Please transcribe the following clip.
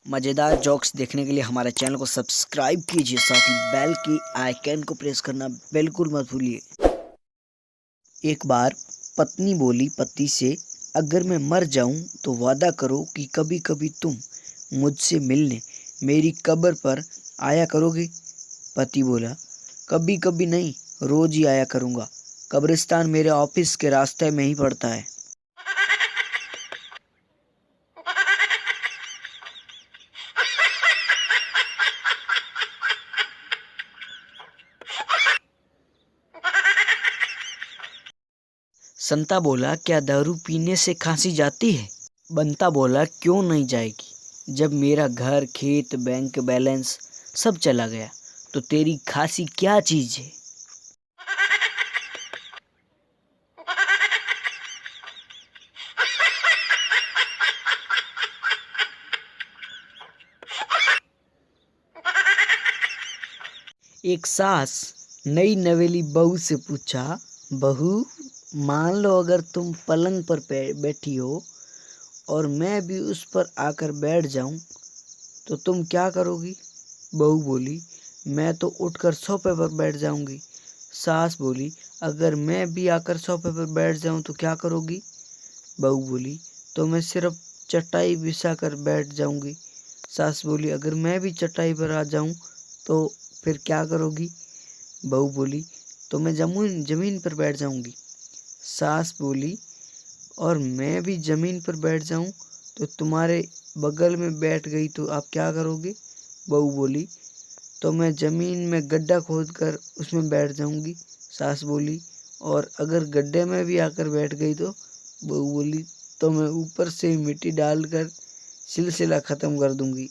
मज़ेदार जोक्स देखने के लिए हमारे चैनल को सब्सक्राइब कीजिए, साथ ही बेल की आइकन को प्रेस करना बिल्कुल मत भूलिए। एक बार पत्नी बोली पति से, अगर मैं मर जाऊं तो वादा करो कि कभी कभी तुम मुझसे मिलने मेरी कब्र पर आया करोगे। पति बोला, कभी कभी नहीं, रोज ही आया करूँगा। कब्रिस्तान मेरे ऑफिस के रास्ते में ही पड़ता है। संता बोला, क्या दारू पीने से खांसी जाती है? बंता बोला, क्यों नहीं जाएगी, जब मेरा घर, खेत, बैंक बैलेंस सब चला गया तो तेरी खांसी क्या चीज़ है। एक सास नई नवेली बहू से पूछा, बहू, मान लो अगर तुम पलंग पर बैठी हो और मैं भी उस पर आकर बैठ जाऊं तो तुम क्या करोगी? बहू बोली, मैं तो उठकर सोफे पर बैठ जाऊंगी। सास बोली, अगर मैं भी आकर सोफे पर बैठ जाऊं तो क्या करोगी? बहू बोली, तो मैं सिर्फ चटाई बिछा कर बैठ जाऊंगी। सास बोली, अगर मैं भी चटाई पर आ जाऊं तो फिर क्या करोगी? बहू बोली, तो मैं जमीन जमीन पर बैठ जाऊंगी। सास बोली, और मैं भी जमीन पर बैठ जाऊं तो तुम्हारे बगल में बैठ गई तो आप क्या करोगे? बहू बोली, तो मैं ज़मीन में गड्ढा खोदकर उसमें बैठ जाऊंगी। सास बोली, और अगर गड्ढे में भी आकर बैठ गई तो? बहू बोली, तो मैं ऊपर से मिट्टी डालकर सिलसिला ख़त्म कर दूंगी।